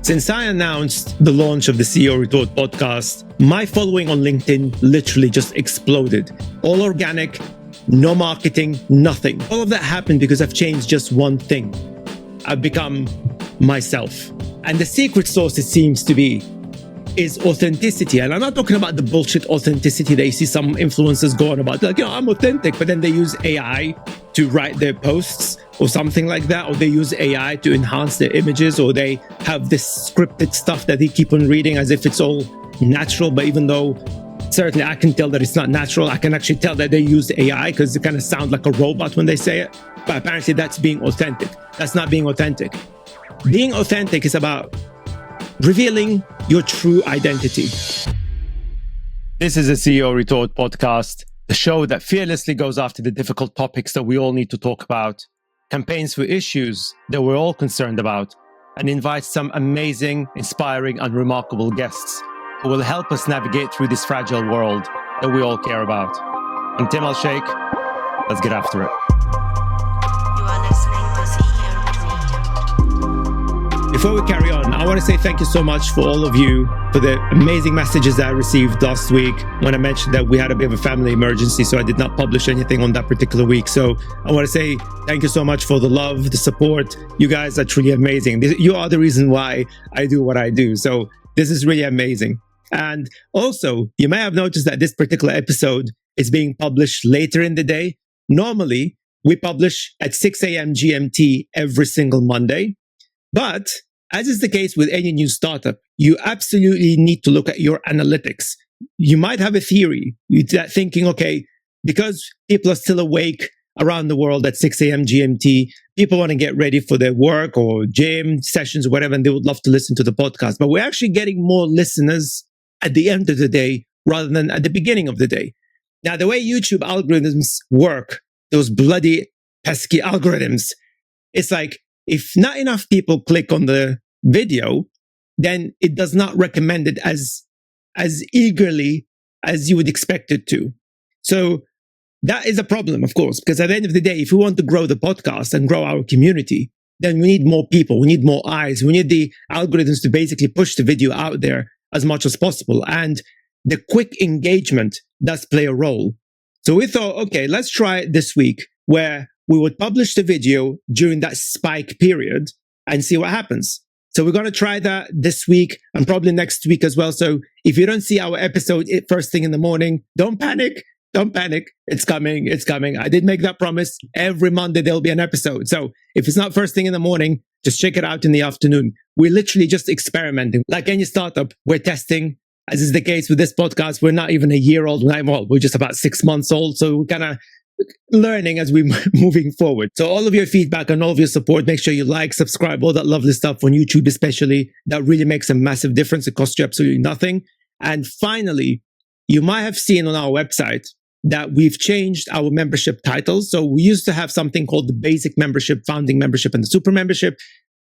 Since I announced the launch of the CEO Retort podcast, my following on LinkedIn literally just exploded. All organic, no marketing, nothing. All of that happened because I've changed just one thing. I've become myself. And the secret sauce, it seems to be, is authenticity. And I'm not talking about the bullshit authenticity that you see some influencers go on about. Like, I'm authentic, but then they use AI to write their posts or something like that, or they use AI to enhance their images, or they have this scripted stuff that they keep on reading as if it's all natural. But even though certainly I can tell that it's not natural, I can actually tell that they use AI because it kind of sounds like a robot when they say it. But apparently that's being authentic. That's not being authentic. Being authentic is about revealing your true identity. This is a CEO Retort podcast, the show that fearlessly goes after the difficult topics that we all need to talk about, campaigns for issues that we're all concerned about, and invites some amazing, inspiring, and remarkable guests who will help us navigate through this fragile world that we all care about. I'm Tim El-Sheikh. Let's get after it. You are listening to CEO Retort. Before we carry on, I want to say thank you so much for all of you for the amazing messages that I received last week when I mentioned that we had a bit of a family emergency, so I did not publish anything on that particular week. So I want to say thank you so much for the love, the support. You guys are truly amazing. You are the reason why I do what I do. So this is really amazing. And also, you may have noticed that this particular episode is being published later in the day. Normally, we publish at 6 a.m. GMT every single Monday. But as is the case with any new startup, you absolutely need to look at your analytics. You might have a theory thinking, okay, because people are still awake around the world at 6 a.m. GMT, people want to get ready for their work or gym sessions or whatever, and they would love to listen to the podcast. But we're actually getting more listeners at the end of the day rather than at the beginning of the day. Now, the way YouTube algorithms work, those bloody pesky algorithms, it's like, if not enough people click on the video, then it does not recommend it as eagerly as you would expect it to. So that is a problem, of course, because at the end of the day, if we want to grow the podcast and grow our community, then we need more people. We need more eyes. We need the algorithms to basically push the video out there as much as possible. And the quick engagement does play a role. So we thought, okay, let's try it this week where we would publish the video during that spike period and see what happens. So we're going to try that this week and probably next week as well. So if you don't see our episode first thing in the morning, don't panic. Don't panic. It's coming. It's coming. I did make that promise. Every Monday, there'll be an episode. So if it's not first thing in the morning, just check it out in the afternoon. We're literally just experimenting. Like any startup, we're testing. As is the case with this podcast, we're not even a year old. Well, we're just about 6 months old. So we're kind of learning as we're moving forward. So all of your feedback and all of your support, make sure you like, subscribe, all that lovely stuff on YouTube especially. That really makes a massive difference. It costs you absolutely nothing. And finally, you might have seen on our website that we've changed our membership titles. So we used to have something called the basic membership, founding membership, and the super membership.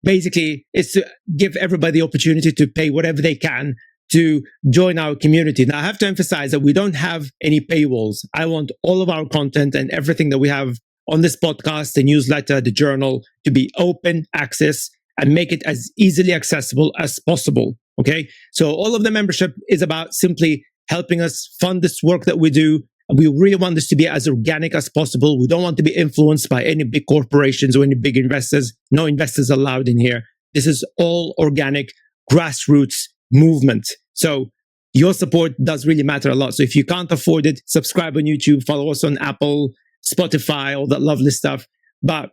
Basically, it's to give everybody the opportunity to pay whatever they can to join our community. Now, I have to emphasize that we don't have any paywalls. I want all of our content and everything that we have on this podcast, the newsletter, the journal, to be open access and make it as easily accessible as possible. Okay. So all of the membership is about simply helping us fund this work that we do. We really want this to be as organic as possible. We don't want to be influenced by any big corporations or any big investors. No investors allowed in here. This is all organic, grassroots movement. So your support does really matter a lot. So if you can't afford it, subscribe on YouTube, follow us on Apple, Spotify, all that lovely stuff. But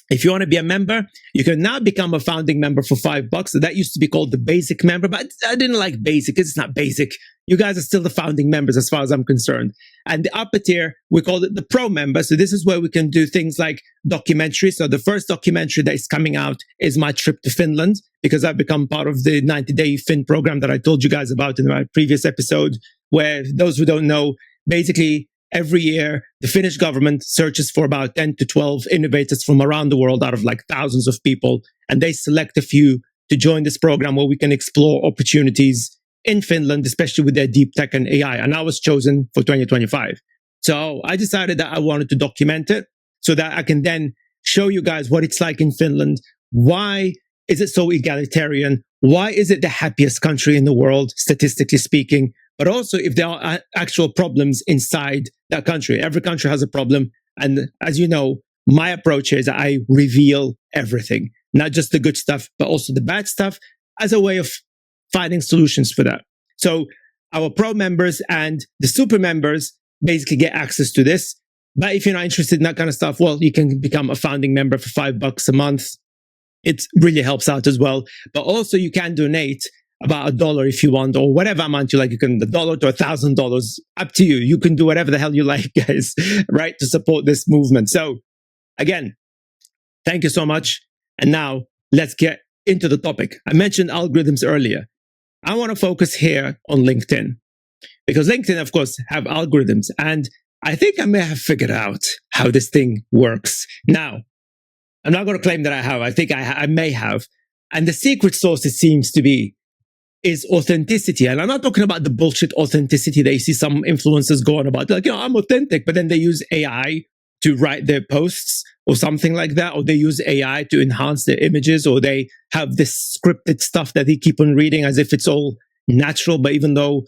if you want to be a member, you can now become a founding member for $5. So that used to be called the basic member, but I didn't like basic. It's not basic. You guys are still the founding members as far as I'm concerned. And the upper tier, we call it the pro member. So this is where we can do things like documentaries. So the first documentary that is coming out is my trip to Finland, because I've become part of the 90-day Fin program that I told you guys about in my previous episode, where those who don't know, basically every year, the Finnish government searches for about 10 to 12 innovators from around the world out of like thousands of people. And they select a few to join this program where we can explore opportunities in Finland, especially with their deep tech and AI. And I was chosen for 2025. So I decided that I wanted to document it so that I can then show you guys what it's like in Finland, why is it so egalitarian? Why is it the happiest country in the world, statistically speaking? But also if there are actual problems inside that country. Every country has a problem. And as you know, my approach is I reveal everything, not just the good stuff, but also the bad stuff as a way of finding solutions for that. So our pro members and the super members basically get access to this. But if you're not interested in that kind of stuff, well, you can become a founding member for $5 a month. It really helps out as well. But also you can donate about $1 if you want, or whatever amount you like. You can $1 to $1,000, up to you. You can do whatever the hell you like, guys, right? To support this movement. So again, thank you so much. And now let's get into the topic. I mentioned algorithms earlier. I want to focus here on LinkedIn because LinkedIn, of course, have algorithms. And I think I may have figured out how this thing works. Now, I'm not going to claim that I have. I think I may have. And the secret sauce, it seems to be, is authenticity. And I'm not talking about the bullshit authenticity that you see some influencers go on about. Like, I'm authentic, but then they use AI to write their posts or something like that, or they use AI to enhance their images, or they have this scripted stuff that they keep on reading as if it's all natural. But even though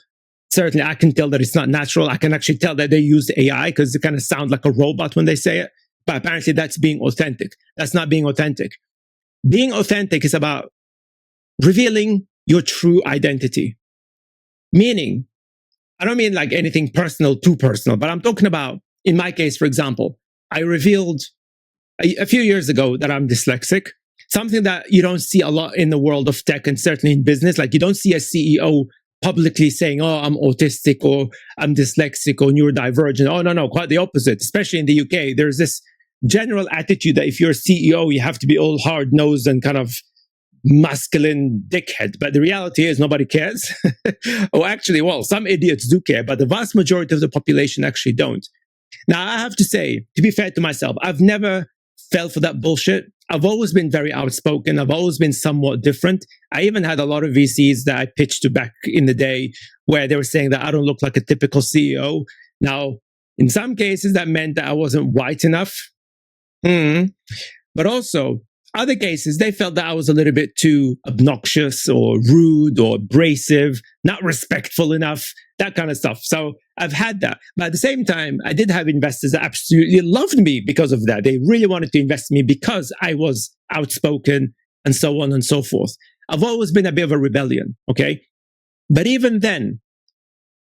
certainly I can tell that it's not natural, I can actually tell that they use AI because they kind of sound like a robot when they say it. But apparently that's being authentic. That's not being authentic. Being authentic is about revealing your true identity. Meaning, I don't mean like anything personal, too personal, but I'm talking about, in my case, for example, I revealed a few years ago that I'm dyslexic, something that you don't see a lot in the world of tech and certainly in business. Like you don't see a CEO publicly saying, oh, I'm autistic or I'm dyslexic or neurodivergent. Oh, no, quite the opposite. Especially in the UK, there's this general attitude that if you're a CEO, you have to be all hard-nosed and kind of masculine dickhead. But the reality is nobody cares. Or actually, well, some idiots do care, but the vast majority of the population actually don't. Now, I have to say, to be fair to myself, I've never fell for that bullshit. I've always been very outspoken. I've always been somewhat different. I even had a lot of VCs that I pitched to back in the day where they were saying that I don't look like a typical CEO. Now, in some cases, that meant that I wasn't white enough. But also, other cases, they felt that I was a little bit too obnoxious or rude or abrasive, not respectful enough, that kind of stuff. So I've had that. But at the same time, I did have investors that absolutely loved me because of that. They really wanted to invest in me because I was outspoken and so on and so forth. I've always been a bit of a rebellion, okay? But even then,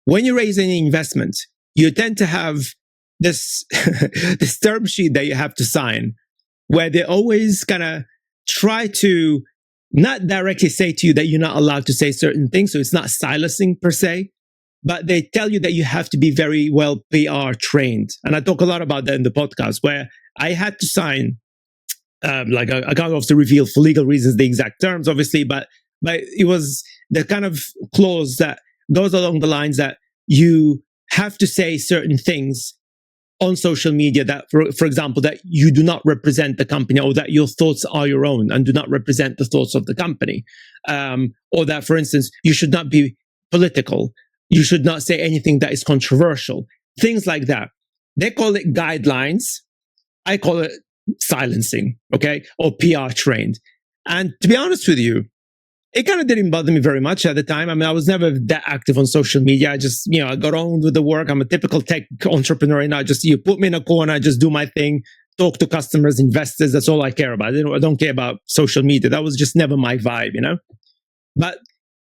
when you raise any investment, you tend to have this, this term sheet that you have to sign, where they always kind of try to not directly say to you that you're not allowed to say certain things. So it's not silencing per se, but they tell you that you have to be very well PR trained. And I talk a lot about that in the podcast, where I had to sign, like I can't obviously reveal for legal reasons the exact terms, obviously, but it was the kind of clause that goes along the lines that you have to say certain things on social media that, for example, that you do not represent the company, or that your thoughts are your own and do not represent the thoughts of the company. Or that, for instance, you should not be political. You should not say anything that is controversial. Things like that. They call it guidelines. I call it silencing, okay? Or PR trained. And to be honest with you, it kind of didn't bother me very much at the time. I mean, I was never that active on social media. I just, I got on with the work. I'm a typical tech entrepreneur, and I just, you put me in a corner, I just do my thing, talk to customers, investors. That's all I care about. I don't care about social media. That was just never my vibe, But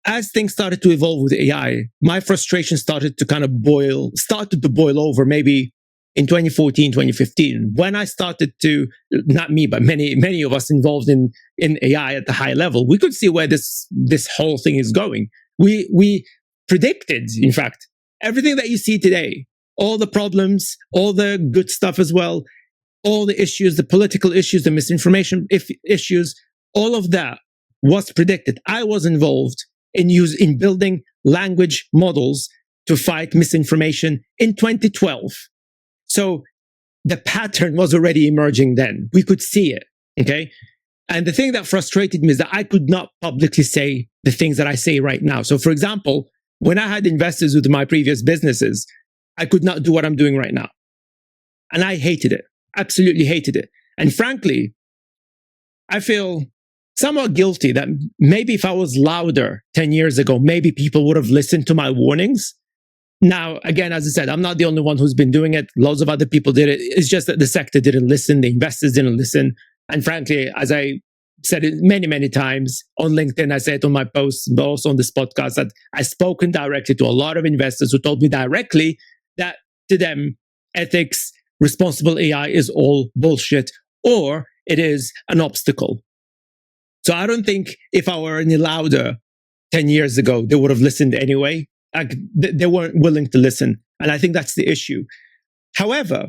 as things started to evolve with AI, my frustration started to boil over maybe in 2014, 2015, when I started to, not me, but many of us involved in AI at the high level, we could see where this whole thing is going. We predicted, in fact, everything that you see today, all the problems, all the good stuff as well, all the issues, the political issues, the misinformation issues, all of that was predicted. I was involved in building language models to fight misinformation in 2012. So the pattern was already emerging then. We could see it, okay? And the thing that frustrated me is that I could not publicly say the things that I say right now. So for example, when I had investors with my previous businesses, I could not do what I'm doing right now. And I hated it, absolutely hated it. And frankly, I feel somewhat guilty that maybe if I was louder 10 years ago, maybe people would have listened to my warnings. Now, again, as I said, I'm not the only one who's been doing it. Loads of other people did it. It's just that the sector didn't listen. The investors didn't listen. And frankly, as I said it many, many times on LinkedIn, I said it on my posts, but also on this podcast, that I've spoken directly to a lot of investors who told me directly that to them, ethics, responsible AI is all bullshit, or it is an obstacle. So I don't think if I were any louder 10 years ago, they would have listened anyway. Like, they weren't willing to listen. And I think that's the issue. However,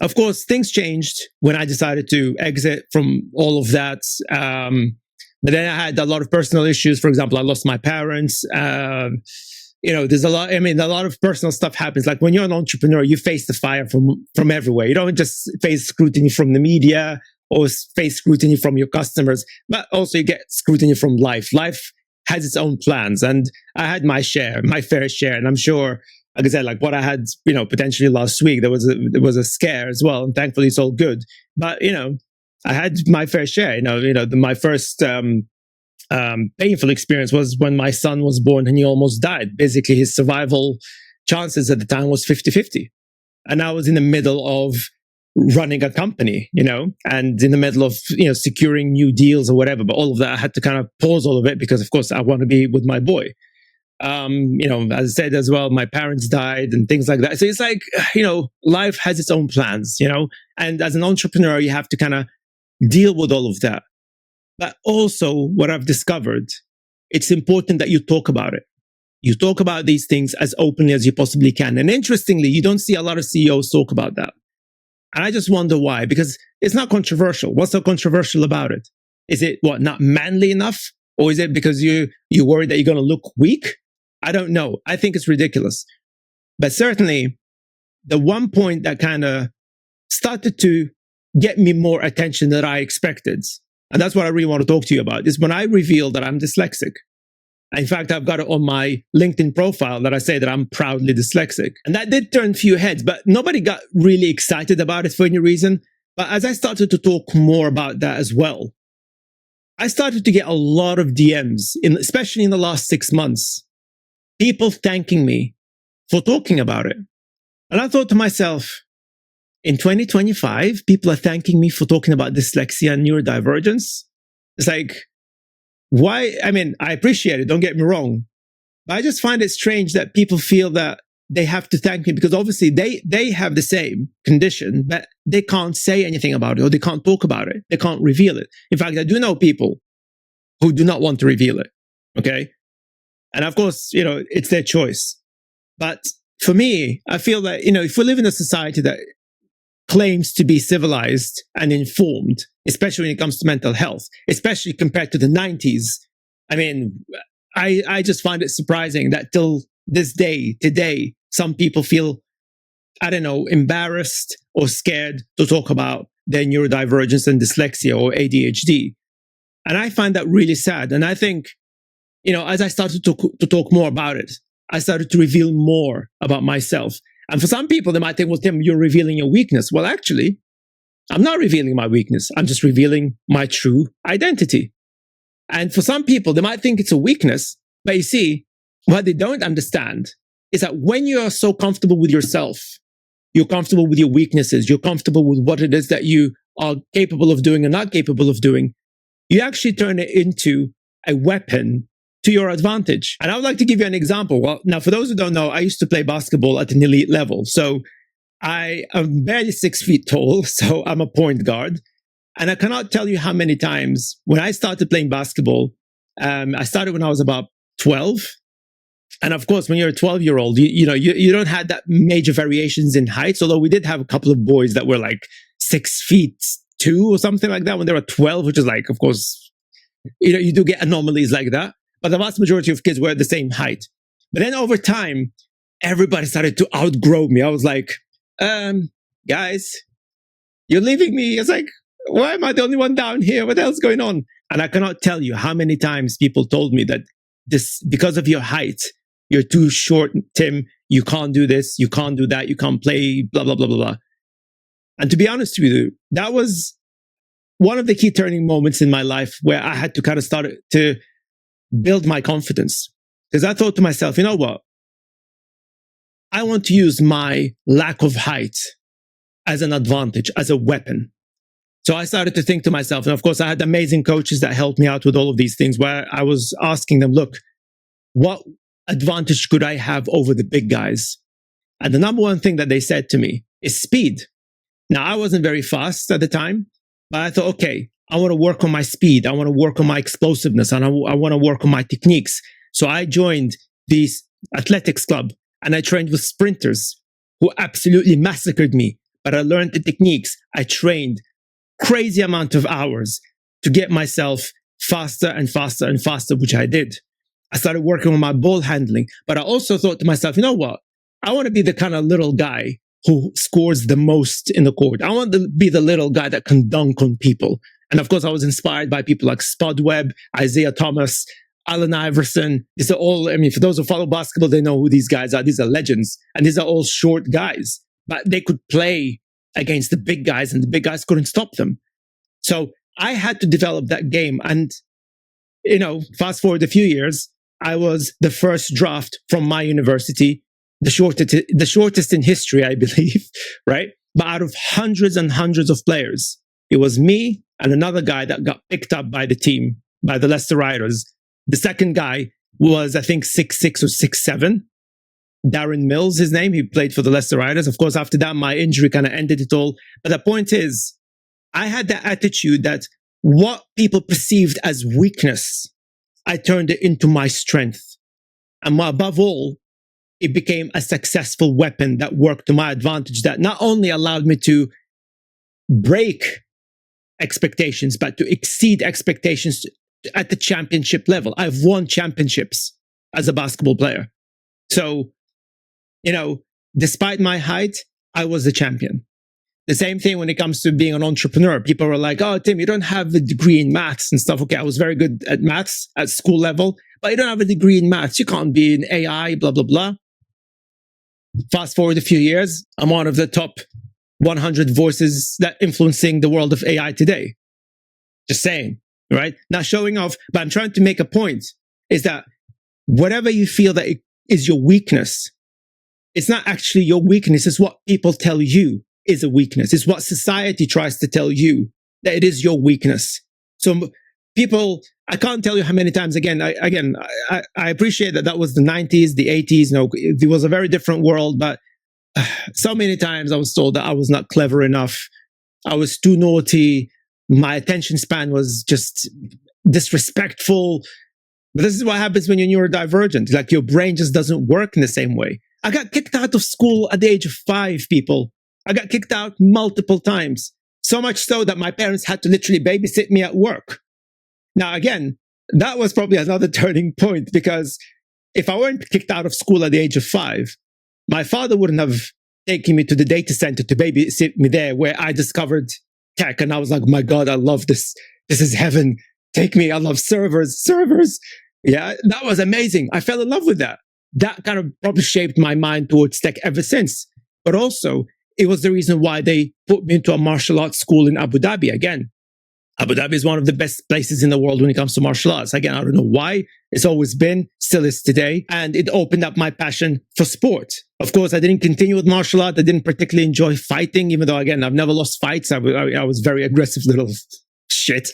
of course, things changed when I decided to exit from all of that. But then I had a lot of personal issues. For example, I lost my parents. There's a lot. I mean, a lot of personal stuff happens. Like when you're an entrepreneur, you face the fire from everywhere. You don't just face scrutiny from the media or face scrutiny from your customers, but also you get scrutiny from life. Life has its own plans, and I had my fair share. And I'm sure, like I said, like what I had, potentially last week, there was a scare as well, and thankfully it's all good. But I had my fair share. My first painful experience was when my son was born and he almost died. Basically, his survival chances at the time was 50-50. And I was in the middle of running a company, and in the middle of, securing new deals or whatever. But all of that, I had to kind of pause all of it because, of course, I want to be with my boy. As I said as well, my parents died and things like that. So it's like, life has its own plans, and as an entrepreneur, you have to kind of deal with all of that. But also what I've discovered, it's important that you talk about it. You talk about these things as openly as you possibly can. And interestingly, you don't see a lot of CEOs talk about that. And I just wonder why, because it's not controversial. What's so controversial about it? Is it not manly enough? Or is it because you're worried that you're going to look weak? I don't know. I think it's ridiculous. But certainly the one point that kind of started to get me more attention than I expected, and that's what I really want to talk to you about, is when I revealed that I'm dyslexic. In fact, I've got it on my LinkedIn profile that I say that I'm proudly dyslexic. And that did turn a few heads, but nobody got really excited about it for any reason. But as I started to talk more about that as well, I started to get a lot of DMs, especially in the last 6 months, people thanking me for talking about it. And I thought to myself, in 2025, people are thanking me for talking about dyslexia and neurodivergence. It's like, why? I mean, I appreciate it, don't get me wrong. But I just find it strange that people feel that they have to thank me because obviously they have the same condition, but they can't say anything about it or they can't talk about it. They can't reveal it. In fact, I do know people who do not want to reveal it. Okay. And of course, it's their choice. But for me, I feel that, if we live in a society that claims to be civilized and informed, especially when it comes to mental health, especially compared to the 90s. I mean, I just find it surprising that till this day, today, some people feel, I don't know, embarrassed or scared to talk about their neurodivergence and dyslexia or ADHD. And I find that really sad. And I think, as I started to talk more about it, I started to reveal more about myself. And for some people, they might think, well, Tim, you're revealing your weakness. Well, actually, I'm not revealing my weakness. I'm just revealing my true identity. And for some people, they might think it's a weakness. But you see, what they don't understand is that when you are so comfortable with yourself, you're comfortable with your weaknesses, you're comfortable with what it is that you are capable of doing and not capable of doing, you actually turn it into a weapon to your advantage. And I would like to give you an example. Well, now, for those who don't know, I used to play basketball at an elite level. So I am barely 6 feet tall, so I'm a point guard. And I cannot tell you how many times when I started playing basketball, I started when I was about 12. And of course, when you're a 12-year-old, you don't have that major variations in heights, although we did have a couple of boys that were like 6'2" or something like that when they were 12, which is like, of course, you do get anomalies like that. But the vast majority of kids were the same height. But then over time, everybody started to outgrow me. I was like, guys, you're leaving me. It's like, why am I the only one down here? What the hell's going on? And I cannot tell you how many times people told me that because of your height, you're too short, Tim. You can't do this. You can't do that. You can't play, blah, blah, blah, blah, blah. And to be honest with you, that was one of the key turning moments in my life where I had to kind of start to build my confidence. Because I thought to myself, you know what? I want to use my lack of height as an advantage, as a weapon. So I started to think to myself, and of course I had amazing coaches that helped me out with all of these things, where I was asking them, look, what advantage could I have over the big guys? And the number one thing that they said to me is speed. Now, I wasn't very fast at the time, but I thought, okay, I want to work on my speed. I want to work on my explosiveness, and I want to work on my techniques. So I joined this athletics club and I trained with sprinters who absolutely massacred me. But I learned the techniques. I trained crazy amount of hours to get myself faster and faster and faster, which I did. I started working on my ball handling, but I also thought to myself, you know what? I want to be the kind of little guy who scores the most in the court. I want to be the little guy that can dunk on people. And of course, I was inspired by people like Spud Webb, Isaiah Thomas, Allen Iverson. These are all, I mean, for those who follow basketball, they know who these guys are. These are legends. And these are all short guys, but they could play against the big guys and the big guys couldn't stop them. So I had to develop that game. And, you know, fast forward a few years, I was the first draft from my university, the shortest in history, I believe, right? But out of hundreds and hundreds of players, it was me and another guy that got picked up by the team, by the Leicester Riders. The second guy was, I think, 6'6" or 6'7". Darren Mills, his name. He played for the Leicester Riders. Of course, after that, my injury kind of ended it all. But the point is, I had that attitude that what people perceived as weakness, I turned it into my strength. And above all, it became a successful weapon that worked to my advantage, that not only allowed me to break expectations, but to exceed expectations at the championship level. I've won championships as a basketball player. So, you know, despite my height, I was a champion. The same thing when it comes to being an entrepreneur. People were like, oh, Tim, you don't have a degree in maths and stuff. Okay, I was very good at maths at school level, but you don't have a degree in maths. You can't be in AI, blah, blah, blah. Fast forward a few years, I'm one of the top 100 voices that influencing the world of AI today. Just saying, right? Not showing off, but I'm trying to make a point, is that whatever you feel that it is your weakness, it's not actually your weakness. It's what people tell you is a weakness. It's what society tries to tell you that it is your weakness. So people, I can't tell you how many times, I appreciate that was the 90s, the 80s. You know, it was a very different world, but so many times I was told that I was not clever enough. I was too naughty. My attention span was just disrespectful. But this is what happens when you're neurodivergent. Like your brain just doesn't work in the same way. I got kicked out of school at the age of 5, people. I got kicked out multiple times. So much so that my parents had to literally babysit me at work. Now, again, that was probably another turning point, because if I weren't kicked out of school at the age of 5, my father wouldn't have taken me to the data center to babysit me there, where I discovered tech. And I was like, my God, I love this. This is heaven. Take me. I love servers. Yeah, that was amazing. I fell in love with that. That kind of probably shaped my mind towards tech ever since. But also, it was the reason why they put me into a martial arts school in Abu Dhabi. Again, Abu Dhabi is one of the best places in the world when it comes to martial arts. Again, I don't know why. It's always been, still is today. And it opened up my passion for sport. Of course, I didn't continue with martial art. I didn't particularly enjoy fighting, even though, again, I've never lost fights. I was very aggressive little shit,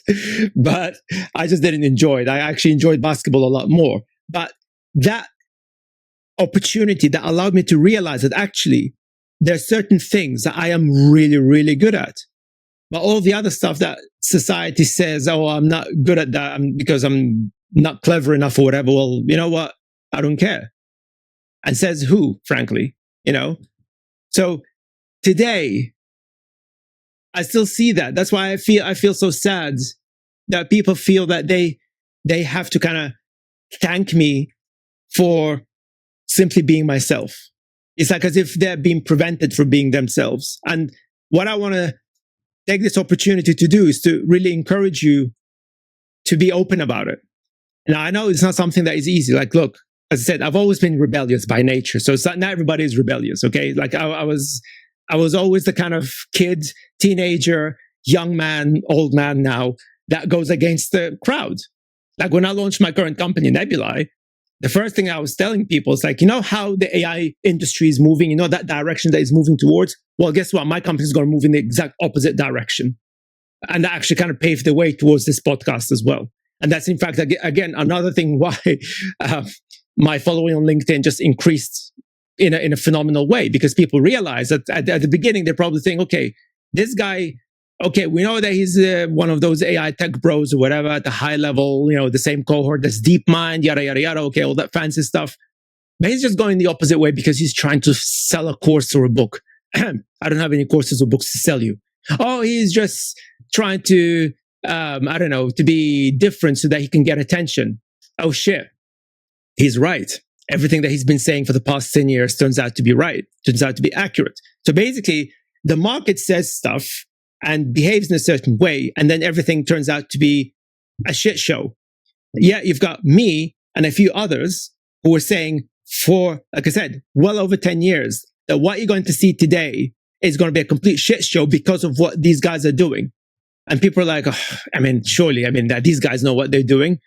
but I just didn't enjoy it. I actually enjoyed basketball a lot more. But that opportunity that allowed me to realize that actually there are certain things that I am really, really good at. But all the other stuff that society says, oh, I'm not good at that because I'm not clever enough or whatever. Well, you know what? I don't care. And says who, frankly, you know? So today, I still see that. That's why I feel so sad that people feel that they have to kind of thank me for simply being myself. It's like as if they're being prevented from being themselves. And what I want to take this opportunity to do is to really encourage you to be open about it. Now, I know it's not something that is easy. Like, look, as I said, I've always been rebellious by nature. So it's not everybody is rebellious, okay? Like I was always the kind of kid, teenager young man, old man now that goes against the crowd. Like when I launched my current company, Nebulae, the first thing I was telling people is like, you know how the AI industry is moving, you know, that direction that it's moving towards? Well, guess what? My company is going to move in the exact opposite direction. And that actually kind of paved the way towards this podcast as well. And that's, in fact, again, another thing why my following on LinkedIn just increased in a phenomenal way, because people realize that at the beginning, they're probably thinking, okay, this guy, okay, we know that he's one of those AI tech bros or whatever at the high level, you know, the same cohort, that's DeepMind, yada, yada, yada. Okay, all that fancy stuff. But he's just going the opposite way because he's trying to sell a course or a book. I don't have any courses or books to sell you. Oh, he's just trying to, I don't know, to be different so that he can get attention. Oh, shit. He's right. Everything that he's been saying for the past 10 years turns out to be right, turns out to be accurate. So basically, the market says stuff and behaves in a certain way, and then everything turns out to be a shit show. Yeah, you've got me and a few others who were saying for, like I said, well over 10 years, that what you're going to see today is going to be a complete shit show because of what these guys are doing. And people are like, oh, I mean, surely, I mean, that these guys know what they're doing.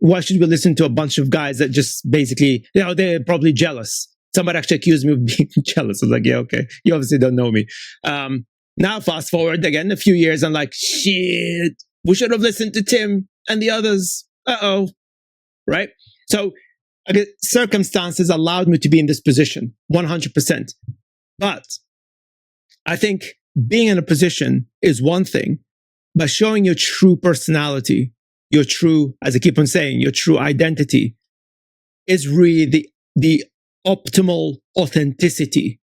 Why should we listen to a bunch of guys that just basically, you know, they're probably jealous. Somebody actually accused me of being jealous. I was like, yeah, okay. You obviously don't know me. Now, fast forward again a few years, I'm like, shit, we should have listened to Tim and the others. Uh-oh. Right? So, again, circumstances allowed me to be in this position, 100%. But I think being in a position is one thing, but showing your true personality, your true, as I keep on saying, your true identity is really the optimal authenticity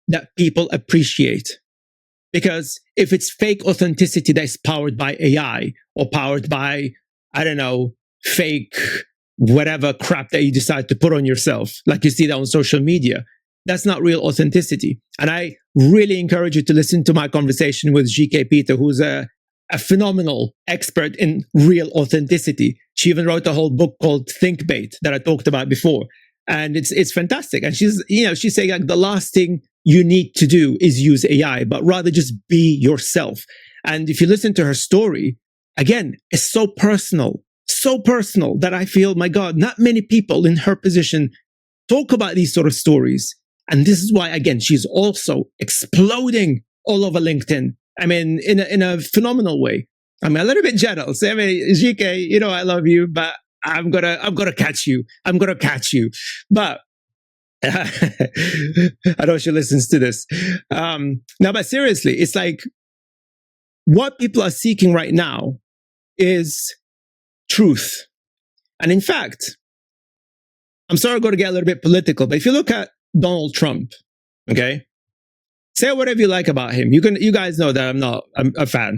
that people appreciate. Because if it's fake authenticity that's powered by AI or powered by, I don't know, fake whatever crap that you decide to put on yourself, like you see that on social media, that's not real authenticity. And I really encourage you to listen to my conversation with GK Peter, who's a phenomenal expert in real authenticity. She even wrote a whole book called Think Bait that I talked about before. And it's fantastic. And she's saying like the last thing you need to do is use AI, but rather just be yourself. And if you listen to her story, again, it's so personal that I feel, my God, not many people in her position talk about these sort of stories. And this is why, again, she's also exploding all over LinkedIn. I mean, in a phenomenal way. I'm a little bit jealous. I mean, GK, you know, I love you, but I'm gonna catch you. I'm gonna catch you. But I know she listens to this. No, but seriously, it's like what people are seeking right now is truth. And in fact, I'm sorry I'm going to get a little bit political, but if you look at Donald Trump, okay, say whatever you like about him. You guys know that I'm a fan,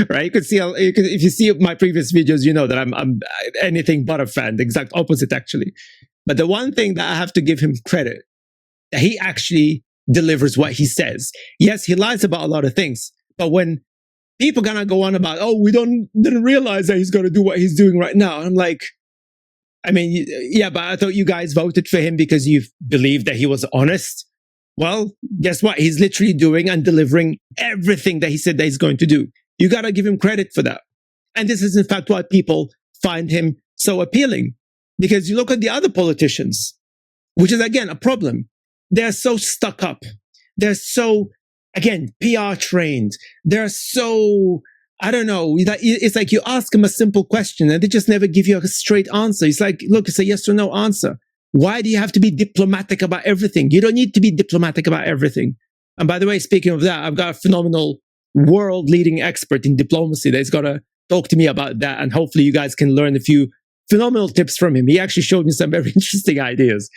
right? You could see, if you see my previous videos, you know that I'm anything but a fan, the exact opposite actually. But the one thing that I have to give him credit, that he actually delivers what he says. Yes, he lies about a lot of things, but when people gonna go on about, oh, we didn't realize that he's gonna do what he's doing right now, I'm like, I mean, yeah, but I thought you guys voted for him because you believed that he was honest. Well, guess what? He's literally doing and delivering everything that he said that he's going to do. You got to give him credit for that. And this is, in fact, why people find him so appealing. Because you look at the other politicians, which is, again, a problem. They're so stuck up. They're so, again, PR trained. They're so, I don't know. It's like you ask them a simple question and they just never give you a straight answer. It's like, look, it's a yes or no answer. Why do you have to be diplomatic about everything? You don't need to be diplomatic about everything. And by the way, speaking of that, I've got a phenomenal world-leading expert in diplomacy that's got to talk to me about that. And hopefully you guys can learn a few phenomenal tips from him. He actually showed me some very interesting ideas.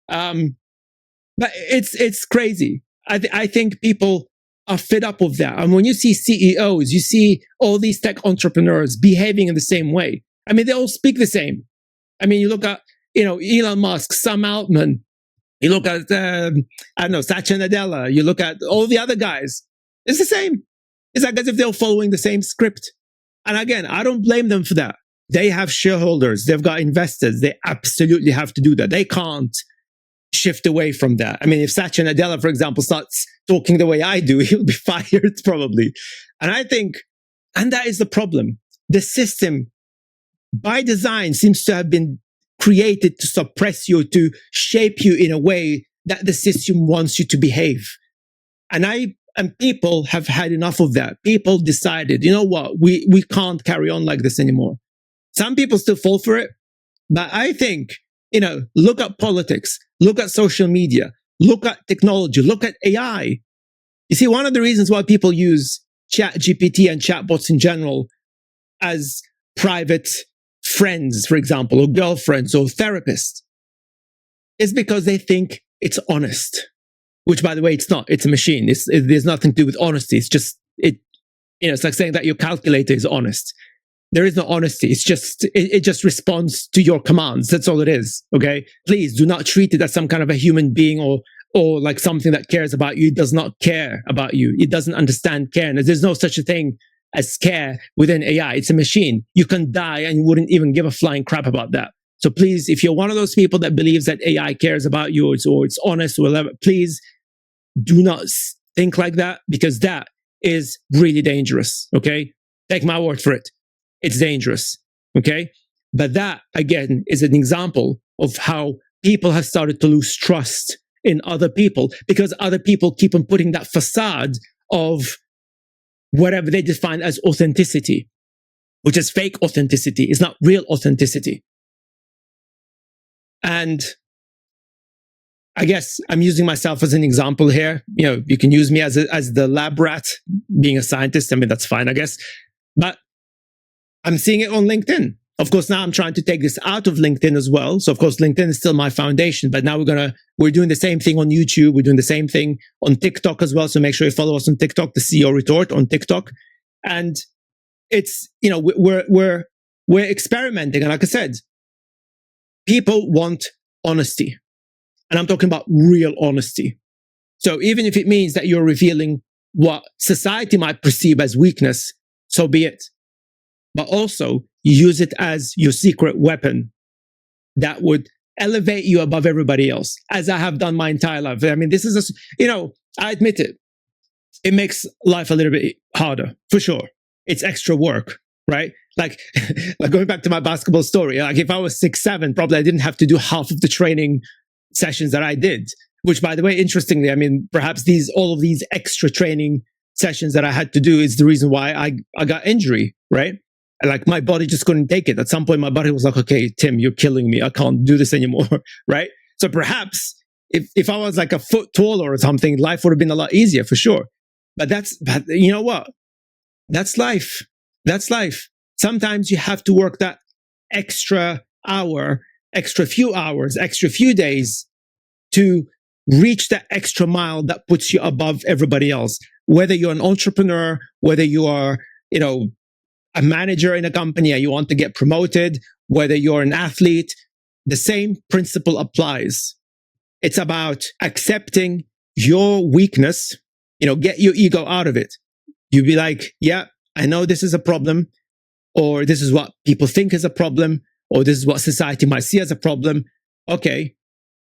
But it's crazy. I think people are fed up with that. And when you see CEOs, you see all these tech entrepreneurs behaving in the same way. I mean, they all speak the same. I mean, you look at, you know, Elon Musk, Sam Altman. You look at, I don't know, Satya Nadella. You look at all the other guys. It's the same. It's like as if they're following the same script. And again, I don't blame them for that. They have shareholders. They've got investors. They absolutely have to do that. They can't shift away from that. I mean, if Satya Nadella, for example, starts talking the way I do, he'll be fired probably. And I think, and that is the problem. The system by design seems to have been created to suppress you, to shape you in a way that the system wants you to behave. And people have had enough of that. People decided, you know what, we can't carry on like this anymore. Some people still fall for it, but I think, look at politics, look at social media, look at technology, look at AI. You see, one of the reasons why people use ChatGPT and chatbots in general as private friends, for example, or girlfriends or therapists, is because they think it's honest. Which, by the way, it's not. It's a machine. There's nothing to do with honesty. It's just, it's like saying that your calculator is honest. There is no honesty. It just responds to your commands. That's all it is. Okay? Please do not treat it as some kind of a human being or like something that cares about you. It does not care about you. It doesn't understand care. And there's no such a thing as care within AI. It's a machine. You can die and you wouldn't even give a flying crap about that. So please, if you're one of those people that believes that AI cares about you or it's honest or whatever, please do not think like that, because that is really dangerous. Okay? Take my word for it. It's dangerous. Okay? But that, again, is an example of how people have started to lose trust in other people because other people keep on putting that facade of whatever they define as authenticity, which is fake authenticity. It's not real authenticity. And I guess I'm using myself as an example here. You can use me as the lab rat, being a scientist. I mean, that's fine, I guess. But I'm seeing it on LinkedIn. Of course, now I'm trying to take this out of LinkedIn as well. So, of course, LinkedIn is still my foundation. But now we're doing the same thing on YouTube. We're doing the same thing on TikTok as well. So make sure you follow us on TikTok, the CEO Retort on TikTok. And it's, we're experimenting. And like I said, people want honesty. And I'm talking about real honesty. So even if it means that you're revealing what society might perceive as weakness, so be it. But also use it as your secret weapon that would elevate you above everybody else, as I have done my entire life. I mean, this is, I admit it. It makes life a little bit harder, for sure. It's extra work, right? Like going back to my basketball story, like if I was 6'7", probably I didn't have to do half of the training sessions that I did, which, by the way, interestingly, I mean, perhaps all of these extra training sessions that I had to do is the reason why I got injury, right? Like my body just couldn't take it. At some point, my body was like, okay, Tim, you're killing me. I can't do this anymore, right? So perhaps if I was like a foot taller or something, life would have been a lot easier for sure. But you know what? That's life. That's life. Sometimes you have to work that extra hour, extra few hours, extra few days to reach that extra mile that puts you above everybody else. Whether you're an entrepreneur, whether you are, a manager in a company and you want to get promoted, whether you're an athlete, the same principle applies. It's about accepting your weakness, get your ego out of it. You be like, yeah, I know this is a problem, or this is what people think is a problem, or this is what society might see as a problem. Okay,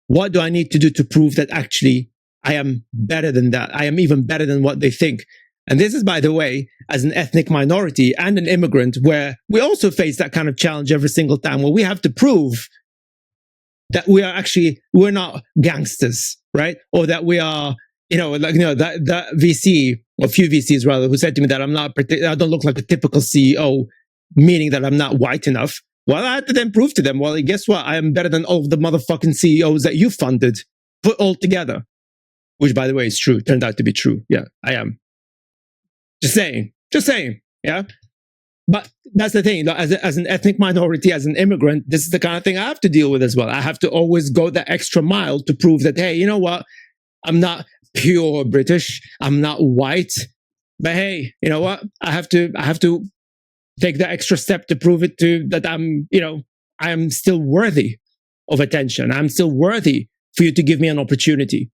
what do I need to do to prove that actually I am better than that? I am even better than what they think. And this is, by the way, as an ethnic minority and an immigrant, where we also face that kind of challenge every single time, where we have to prove that we're not gangsters, right? Or that we are, that VC, or a few VCs rather, who said to me that I don't look like a typical CEO, meaning that I'm not white enough. Well, I had to then prove to them, well, guess what? I am better than all of the motherfucking CEOs that you funded, put all together. Which, by the way, is true. Turned out to be true. Yeah, I am. Just saying. Yeah. But that's the thing. As an ethnic minority, as an immigrant, this is the kind of thing I have to deal with as well. I have to always go that extra mile to prove that, hey, you know what? I'm not pure British. I'm not white. But hey, you know what? I have to take the extra step to prove it that I am still worthy of attention. I'm still worthy for you to give me an opportunity.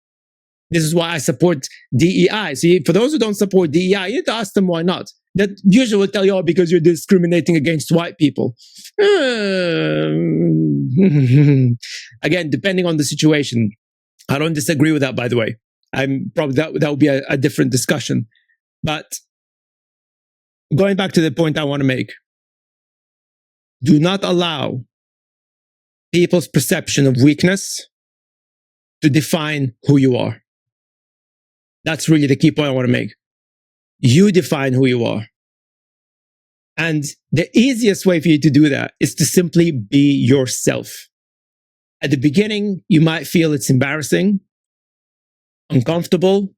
This is why I support DEI. See, for those who don't support DEI, you need to ask them why not. That usually will tell you, oh, because you're discriminating against white people. Again, depending on the situation. I don't disagree with that, by the way. I'm probably that would be a different discussion. But going back to the point I want to make, do not allow people's perception of weakness to define who you are. That's really the key point I want to make. You define who you are. And the easiest way for you to do that is to simply be yourself. At the beginning, you might feel it's embarrassing, uncomfortable.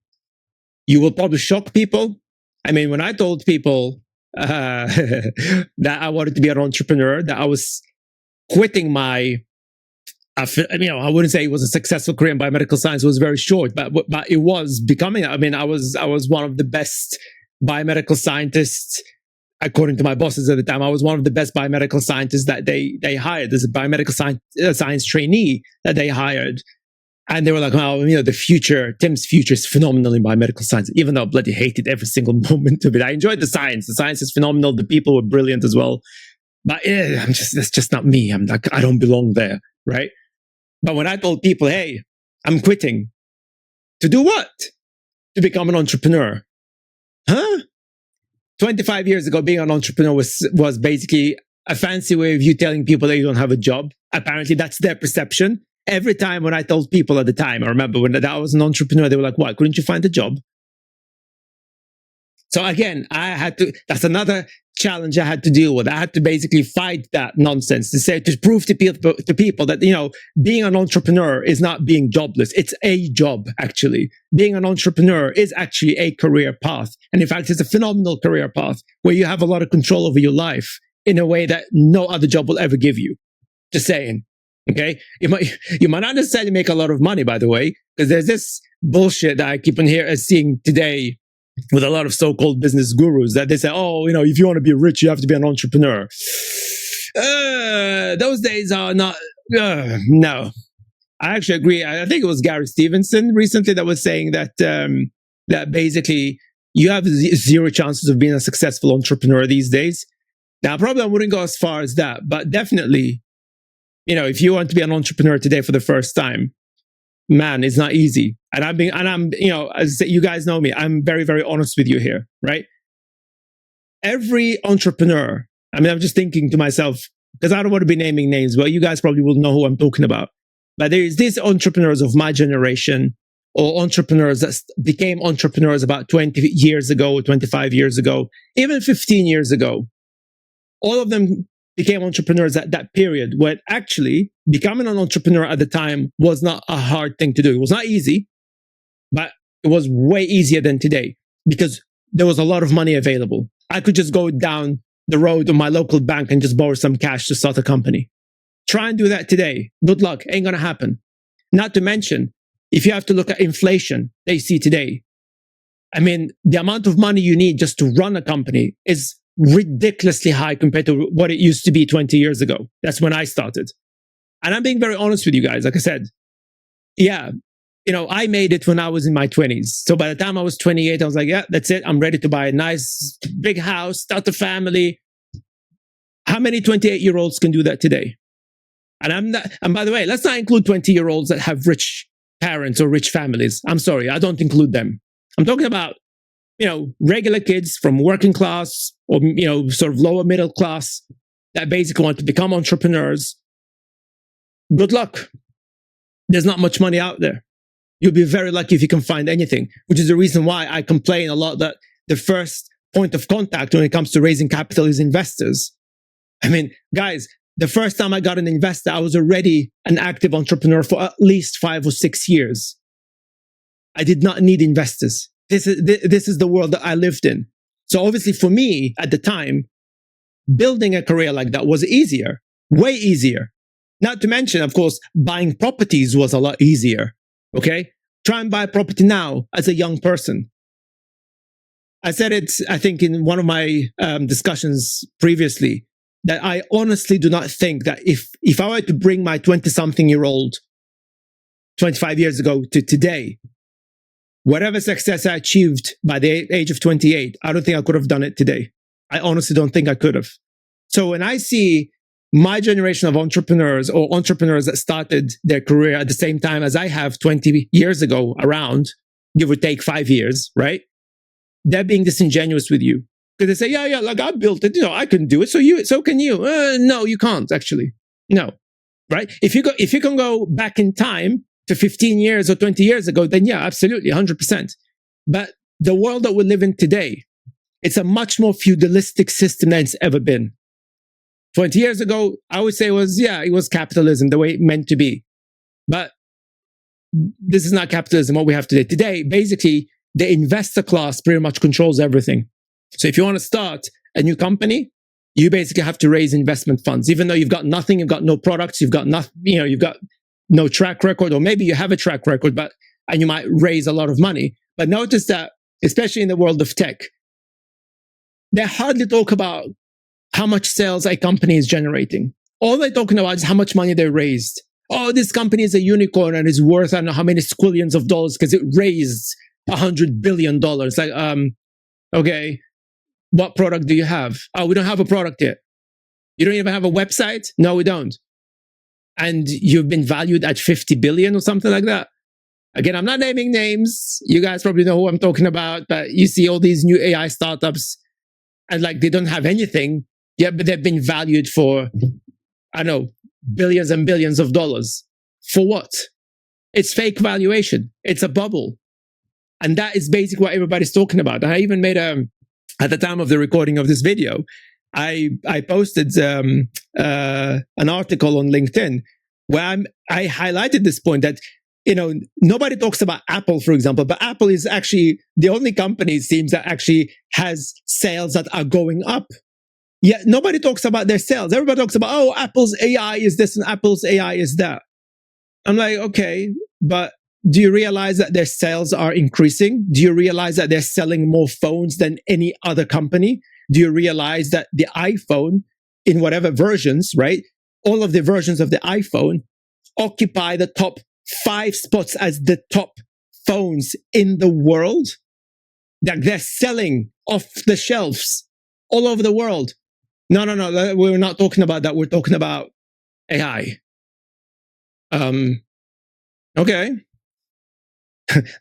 You will probably shock people. I mean, when I told people that I wanted to be an entrepreneur, that I was quitting my, I wouldn't say it was a successful career in biomedical science. It was very short, but it was becoming. I mean, I was one of the best biomedical scientists, according to my bosses at the time. I was one of the best biomedical scientists that they hired. As a biomedical science trainee that they hired. And they were like, well, Tim's future is phenomenal in biomedical science, even though I bloody hated every single moment of it. I enjoyed the science. The science is phenomenal. The people were brilliant as well. But that's just not me. I'm like, I don't belong there, right? But when I told people, hey, I'm quitting, to do what? To become an entrepreneur. Huh? 25 years ago, being an entrepreneur was basically a fancy way of you telling people that you don't have a job. Apparently, that's their perception. Every time when I told people at the time, I remember when I was an entrepreneur, they were like, what, couldn't you find a job? So again, that's another challenge I had to deal with. I had to basically fight that nonsense to prove to people that, being an entrepreneur is not being jobless. It's a job, actually. Being an entrepreneur is actually a career path. And in fact, it's a phenomenal career path where you have a lot of control over your life in a way that no other job will ever give you. Just saying. Okay. You might not necessarily make a lot of money, by the way, because there's this bullshit that I keep on seeing today with a lot of so-called business gurus that they say, oh, if you want to be rich, you have to be an entrepreneur. Those days are not, no. I actually agree. I think it was Gary Stevenson recently that was saying that, that basically you have zero chances of being a successful entrepreneur these days. Now, probably I wouldn't go as far as that, but definitely, if you want to be an entrepreneur today for the first time, man, it's not easy. And I'm, as you guys know me, I'm very, very honest with you here, right? Every entrepreneur, I'm just thinking to myself, because I don't want to be naming names, but you guys probably will know who I'm talking about. But there's these entrepreneurs of my generation, or entrepreneurs that became entrepreneurs about 20 years ago, 25 years ago, even 15 years ago. All of them became entrepreneurs at that period, when actually becoming an entrepreneur at the time was not a hard thing to do. It was not easy, but it was way easier than today because there was a lot of money available. I could just go down the road to my local bank and just borrow some cash to start a company. Try and do that today. Good luck. Ain't going to happen. Not to mention, if you have to look at inflation they see today, the amount of money you need just to run a company is ridiculously high compared to what it used to be 20 years ago. That's when I started. And I'm being very honest with you guys. Like I said, I made it when I was in my 20s. So by the time I was 28, I was like, yeah, that's it. I'm ready to buy a nice big house, start a family. How many 28-year-olds can do that today? And by the way, let's not include 20-year-olds that have rich parents or rich families. I'm sorry, I don't include them. I'm talking about regular kids from working class or, sort of lower middle class that basically want to become entrepreneurs. Good luck. There's not much money out there. You'll be very lucky if you can find anything, which is the reason why I complain a lot that the first point of contact when it comes to raising capital is investors. Guys, the first time I got an investor, I was already an active entrepreneur for at least 5 or 6 years. I did not need investors. This is the world that I lived in. So obviously for me at the time, building a career like that was easier, way easier. Not to mention, of course, buying properties was a lot easier. Okay. Try and buy a property now as a young person. I said it, I think in one of my discussions previously, that I honestly do not think that if I were to bring my 20-something-year-old 25 years ago to today, whatever success I achieved by the age of 28, I don't think I could have done it today. I honestly don't think I could have. So when I see my generation of entrepreneurs or entrepreneurs that started their career at the same time as I have 20 years ago, around, give or take 5 years, right? They're being disingenuous with you. Because they say, yeah, like I built it, I can do it. So can you. No, you can't actually. No, right? If you can go back in time to 15 years or 20 years ago, then yeah, absolutely, 100%. But the world that we live in today, it's a much more feudalistic system than it's ever been. 20 years ago, I would say it was capitalism, the way it meant to be. But this is not capitalism, what we have today. Today, basically, the investor class pretty much controls everything. So if you want to start a new company, you basically have to raise investment funds, even though you've got nothing, you've got no products, you've got nothing, you've got no track record, or maybe you have a track record, and you might raise a lot of money. But notice that, especially in the world of tech, they hardly talk about how much sales a company is generating. All they're talking about is how much money they raised. Oh, this company is a unicorn and is worth I don't know how many squillions of dollars because it raised $100 billion. Like, okay, what product do you have? Oh, we don't have a product yet. You don't even have a website? No, we don't. And you've been valued at 50 billion or something like that. Again, I'm not naming names. You guys probably know who I'm talking about, but you see all these new AI startups and like they don't have anything yet, but they've been valued for, I don't know, billions and billions of dollars. For what? It's fake valuation. It's a bubble. And that is basically what everybody's talking about. And I even made at the time of the recording of this video, I posted an article on LinkedIn where I highlighted this point that, nobody talks about Apple, for example, but Apple is actually the only company, it seems, that actually has sales that are going up. Yet nobody talks about their sales. Everybody talks about, oh, Apple's AI is this and Apple's AI is that. I'm like, okay, but do you realize that their sales are increasing? Do you realize that they're selling more phones than any other company? Do you realize that the iPhone, in whatever versions, right? All of the versions of the iPhone occupy the top 5 spots as the top phones in the world. That they're selling off the shelves all over the world. No, we're not talking about that. We're talking about AI. Okay.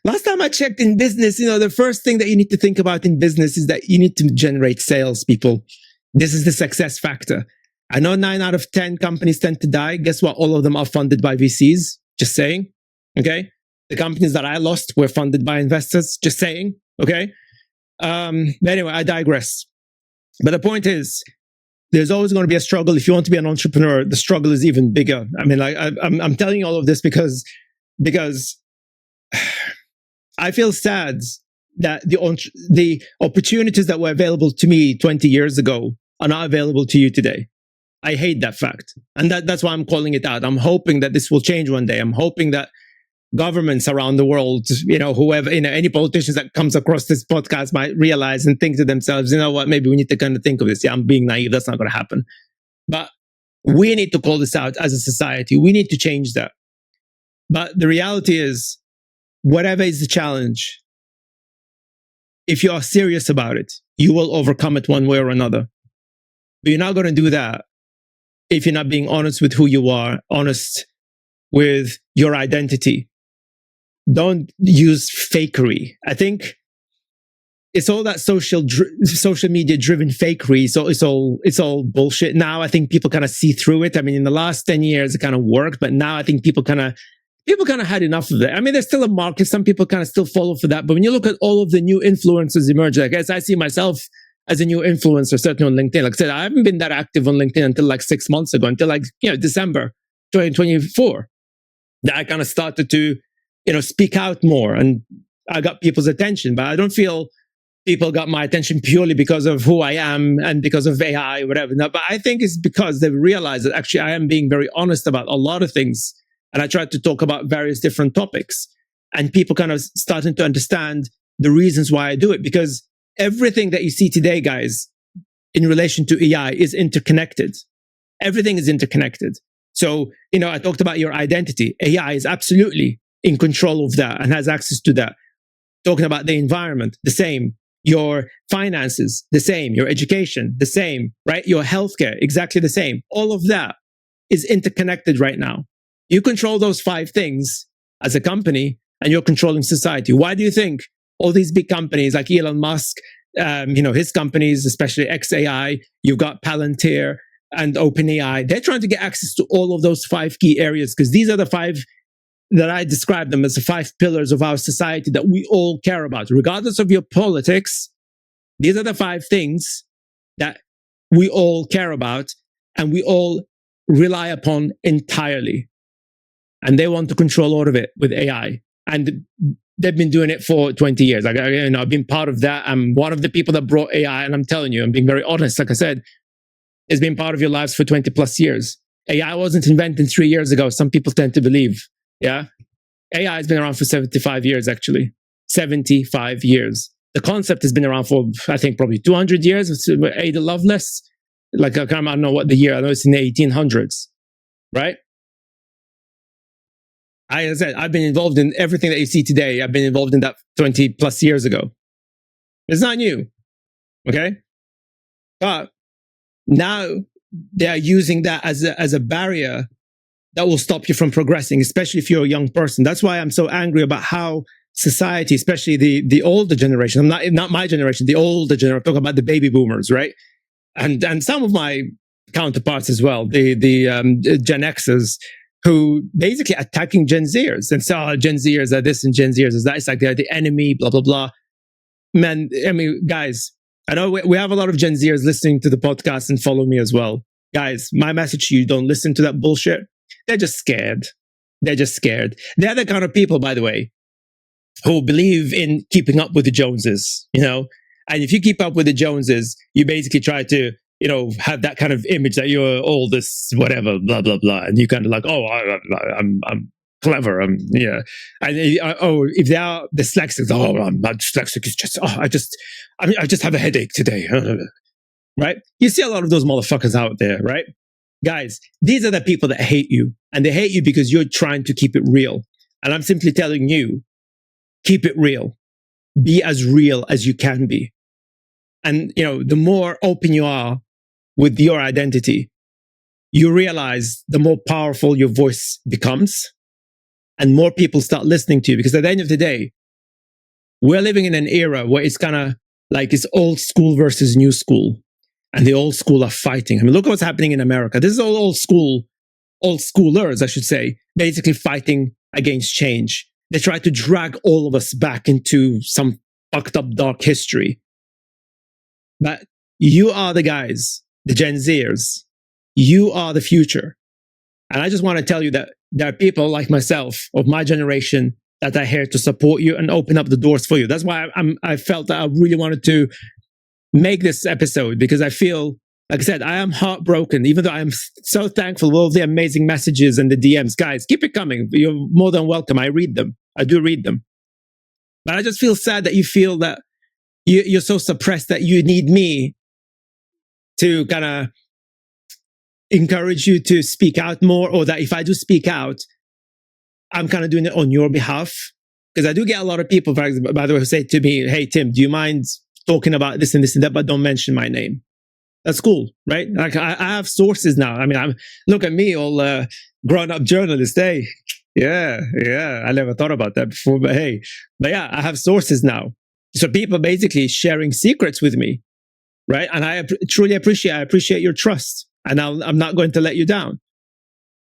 Last time I checked in business, the first thing that you need to think about in business is that you need to generate sales, people. This is the success factor. I know 9 out of 10 companies tend to die. Guess what? All of them are funded by VCs. Just saying. Okay. The companies that I lost were funded by investors. Just saying. Okay. But anyway, I digress. But the point is, there's always going to be a struggle. If you want to be an entrepreneur, the struggle is even bigger. I mean, like, I'm telling you all of this because I feel sad that the opportunities that were available to me 20 years ago are not available to you today. I hate that fact. And that's why I'm calling it out. I'm hoping that this will change one day. I'm hoping that governments around the world, whoever, any politicians that comes across this podcast might realize and think to themselves, you know what, maybe we need to kind of think of this. Yeah, I'm being naive. That's not going to happen. But we need to call this out as a society. We need to change that. But the reality is, whatever is the challenge, if you are serious about it, you will overcome it one way or another. But you're not going to do that if you're not being honest with who you are, honest with your identity. Don't use fakery. I think it's all that social media driven fakery. So it's all bullshit. Now I think people kind of see through it. I mean, in the last 10 years, it kind of worked, but now I think people kind of had enough of it. I mean, there's still a market. Some people kind of still follow for that. But when you look at all of the new influencers emerging, I guess I see myself as a new influencer, certainly on LinkedIn. Like I said, I haven't been that active on LinkedIn until like 6 months ago, until like, December 2024. That I kind of started to, speak out more and I got people's attention. But I don't feel people got my attention purely because of who I am and because of AI or whatever. No, but I think it's because they've realized that actually I am being very honest about a lot of things. And I tried to talk about various different topics and people kind of starting to understand the reasons why I do it, because everything that you see today, guys, in relation to AI is interconnected. Everything is interconnected. So, I talked about your identity. AI is absolutely in control of that and has access to that. Talking about the environment, the same. Your finances, the same. Your education, the same, right? Your healthcare, exactly the same. All of that is interconnected right now. You control those 5 things as a company, and you're controlling society. Why do you think all these big companies like Elon Musk, his companies, especially XAI, you've got Palantir and OpenAI, they're trying to get access to all of those 5 key areas, because these are the 5 that I describe them as the 5 pillars of our society that we all care about. Regardless of your politics, these are the 5 things that we all care about and we all rely upon entirely. And they want to control all of it with AI. And they've been doing it for 20 years. I've been part of that. I'm one of the people that brought AI, and I'm telling you, I'm being very honest. Like I said, it's been part of your lives for 20 plus years. AI wasn't invented 3 years ago. Some people tend to believe. Yeah. AI has been around for 75 years, actually. 75 years. The concept has been around for, I think, probably 200 years. It's Ada Lovelace. I don't know what the year. I know it's in the 1800s, right? As I said, I've been involved in everything that you see today. I've been involved in that 20 plus years ago. It's not new. Okay. But now they are using that as a barrier that will stop you from progressing, especially if you're a young person. That's why I'm so angry about how society, especially the older generation, not my generation, the older generation, I'm talking about the baby boomers, right? And some of my counterparts as well, the Gen Xers, who basically attacking Gen Zers and say, oh, Gen Zers are this and Gen Zers is that. It's like they're the enemy, blah, blah, blah. Man, I mean, guys, I know we have a lot of Gen Zers listening to the podcast and follow me as well. Guys, my message to you, don't listen to that bullshit. They're just scared. They're just scared. They're the kind of people, by the way, who believe in keeping up with the Joneses, And if you keep up with the Joneses, you basically try to, have that kind of image that you're all this, whatever, blah, blah, blah. And you kind of like, oh, I'm clever. Yeah. And if they are dyslexic, oh, I'm not dyslexic. It's just, I just have a headache today. Right? You see a lot of those motherfuckers out there, right? Guys, these are the people that hate you, and they hate you because you're trying to keep it real. And I'm simply telling you, keep it real. Be as real as you can be. And, the more open you are with your identity, you realize the more powerful your voice becomes and more people start listening to you. Because at the end of the day, we're living in an era where it's kind of like it's old school versus new school. And the old school are fighting. I mean, look at what's happening in America. This is all old schoolers, I should say, basically fighting against change. They try to drag all of us back into some fucked up dark history. But you are the guys, the Gen Zers. You are the future. And I just want to tell you that there are people like myself of my generation that are here to support you and open up the doors for you. That's why I felt that I really wanted to make this episode, because I feel, like I said, I am heartbroken, even though I am so thankful for all the amazing messages and the DMs. Guys, keep it coming. You're more than welcome. I read them. I do read them. But I just feel sad that you feel that you're so suppressed that you need me to kind of encourage you to speak out more, or that if I do speak out, I'm kind of doing it on your behalf. Because I do get a lot of people, by the way, who say to me, hey, Tim, do you mind talking about this and this and that, but don't mention my name? That's cool, right? Like I have sources now. I mean, look at me, all grown-up journalist. Hey, yeah. I never thought about that before, but yeah, I have sources now. So people basically sharing secrets with me, right? And I truly appreciate your trust, and I'm not going to let you down.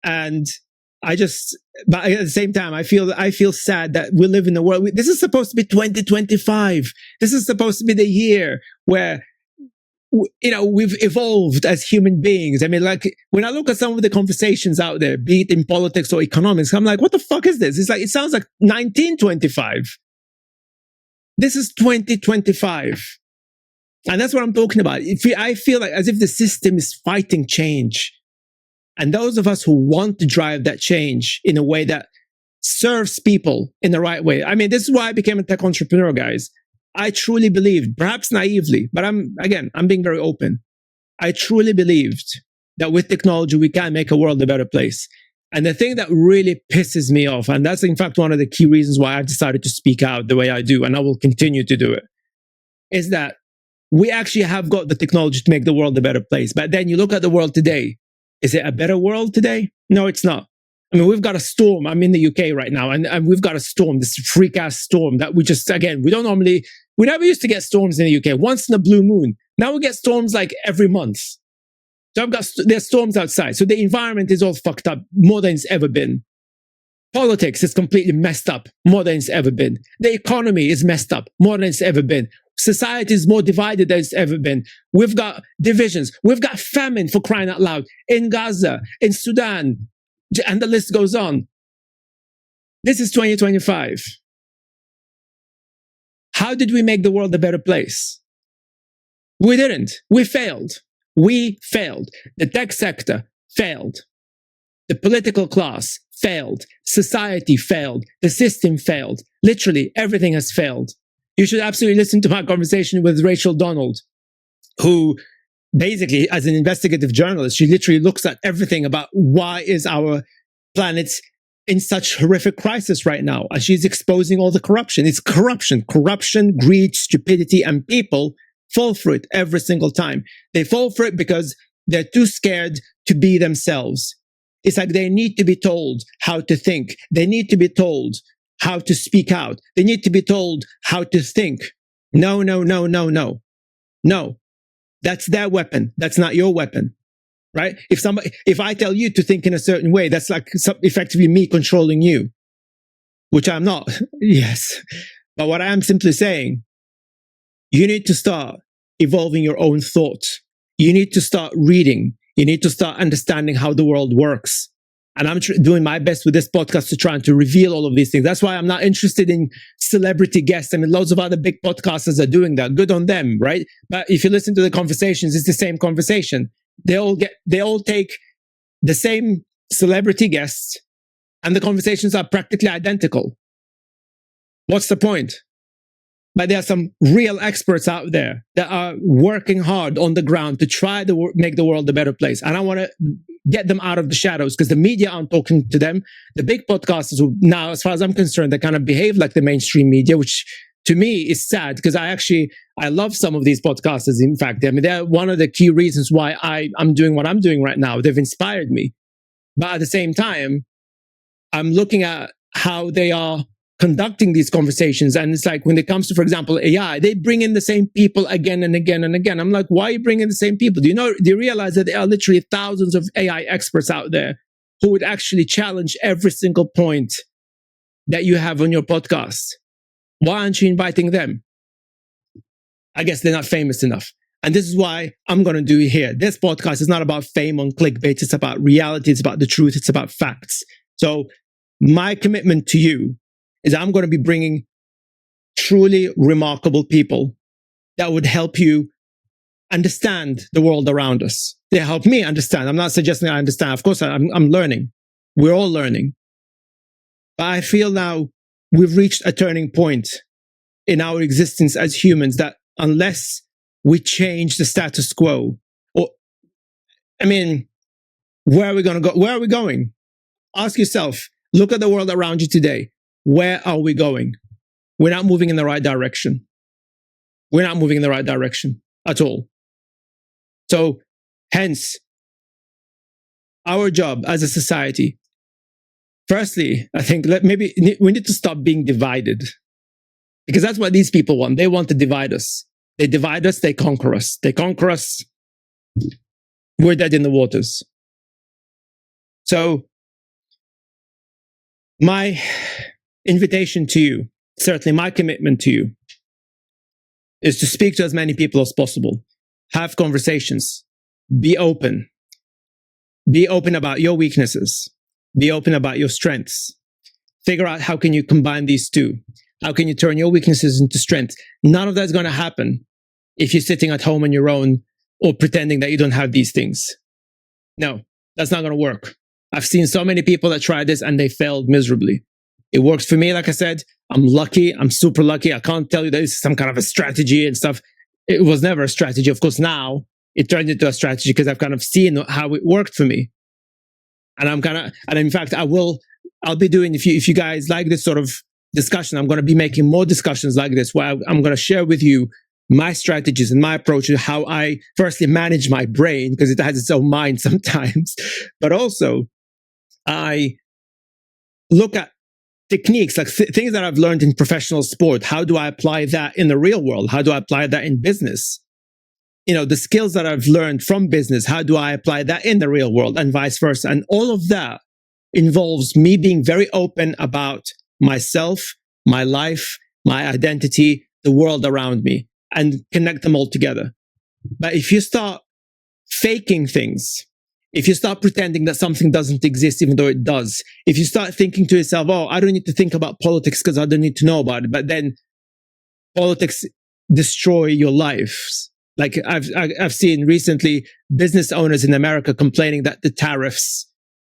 And but at the same time, I feel sad that we live in a world. This is supposed to be 2025. This is supposed to be the year where, we've evolved as human beings. I mean, like when I look at some of the conversations out there, be it in politics or economics, I'm like, what the fuck is this? It sounds like 1925. This is 2025. And that's what I'm talking about. I feel like as if the system is fighting change. And those of us who want to drive that change in a way that serves people in the right way. I mean, this is why I became a tech entrepreneur, guys. I truly believed, perhaps naively, but I'm being very open. I truly believed that with technology, we can make a world a better place. And the thing that really pisses me off, and that's in fact one of the key reasons why I've decided to speak out the way I do, and I will continue to do it, is that we actually have got the technology to make the world a better place. But then you look at the world today. Is it a better world today? No, it's not. I mean, we've got a storm. I'm in the UK right now, and we've got a storm, this freak ass storm that we just, again, we never used to get storms in the UK, once in a blue moon. Now we get storms like every month. So there's storms outside. So the environment is all fucked up more than it's ever been. Politics is completely messed up more than it's ever been. The economy is messed up more than it's ever been. Society is more divided than it's ever been. We've got divisions. We've got famine, for crying out loud, in Gaza, in Sudan, and the list goes on. This is 2025. How did we make the world a better place? We didn't. We failed. We failed. The tech sector failed. The political class failed. Society failed. The system failed. Literally, everything has failed. You should absolutely listen to my conversation with Rachel Donald, who basically, as an investigative journalist, she literally looks at everything about why is our planet in such horrific crisis right now. And she's exposing all the corruption. It's corruption, greed, stupidity, and people fall for it every single time. They fall for it because they're too scared to be themselves. It's like they need to be told how to think. They need to be told how to speak out. They need to be told how to think. No. No. That's their weapon. That's not your weapon. Right? If I tell you to think in a certain way, that's like effectively me controlling you, which I'm not. Yes. But what I am simply saying, you need to start evolving your own thoughts. You need to start reading. You need to start understanding how the world works. And I'm doing my best with this podcast to try and to reveal all of these things. That's why I'm not interested in celebrity guests. I mean, loads of other big podcasters are doing that. Good on them, right? But if you listen to the conversations, it's the same conversation. They all take the same celebrity guests and the conversations are practically identical. What's the point? But there are some real experts out there that are working hard on the ground to try to make the world a better place. And I want to get them out of the shadows because the media aren't talking to them. The big podcasters who now, as far as I'm concerned, they kind of behave like the mainstream media, which to me is sad because I love some of these podcasters. In fact, I mean, they're one of the key reasons why I'm doing what I'm doing right now. They've inspired me. But at the same time, I'm looking at how they are conducting these conversations. And it's like when it comes to, for example, AI, they bring in the same people again and again and again. I'm like, why are you bringing the same people? Do you realize that there are literally thousands of AI experts out there who would actually challenge every single point that you have on your podcast? Why aren't you inviting them? I guess they're not famous enough. And this is why I'm going to do it here. This podcast is not about fame on clickbait. It's about reality. It's about the truth. It's about facts. So my commitment to you is I'm going to be bringing truly remarkable people that would help you understand the world around us. They help me understand. I'm not suggesting I understand. Of course, I'm learning. We're all learning. But I feel now we've reached a turning point in our existence as humans that unless we change the status quo, where are we going to go? Where are we going? Ask yourself, look at the world around you today. Where are we going? We're not moving in the right direction. We're not moving in the right direction at all. So hence, our job as a society, firstly, I think maybe we need to stop being divided because that's what these people want. They want to divide us. They divide us. They conquer us. They conquer us. We're dead in the waters. So my invitation to you, certainly my commitment to you, is to speak to as many people as possible. Have conversations. Be open. Be open about your weaknesses. Be open about your strengths. Figure out how can you combine these two. How can you turn your weaknesses into strengths? None of that's going to happen if you're sitting at home on your own or pretending that you don't have these things. No, that's not going to work. I've seen so many people that tried this and they failed miserably. It works for me, like I said. I'm lucky. I'm super lucky. I can't tell you that it's some kind of a strategy and stuff. It was never a strategy. Of course, now it turned into a strategy because I've kind of seen how it worked for me. And and in fact, I'll be doing, if you guys like this sort of discussion, I'm going to be making more discussions like this where I'm going to share with you my strategies and my approach to how I firstly manage my brain, because it has its own mind sometimes, but also I look at techniques, like things that I've learned in professional sport. How do I apply that in the real world? How do I apply that in business? The skills that I've learned from business, how do I apply that in the real world, and vice versa? And all of that involves me being very open about myself, my life, my identity, the world around me, and connect them all together. But if you start faking things, if you start pretending that something doesn't exist even though it does, if you start thinking to yourself, oh, I don't need to think about politics because I don't need to know about it, but then politics destroy your lives. Like I've seen recently business owners in America complaining that the tariffs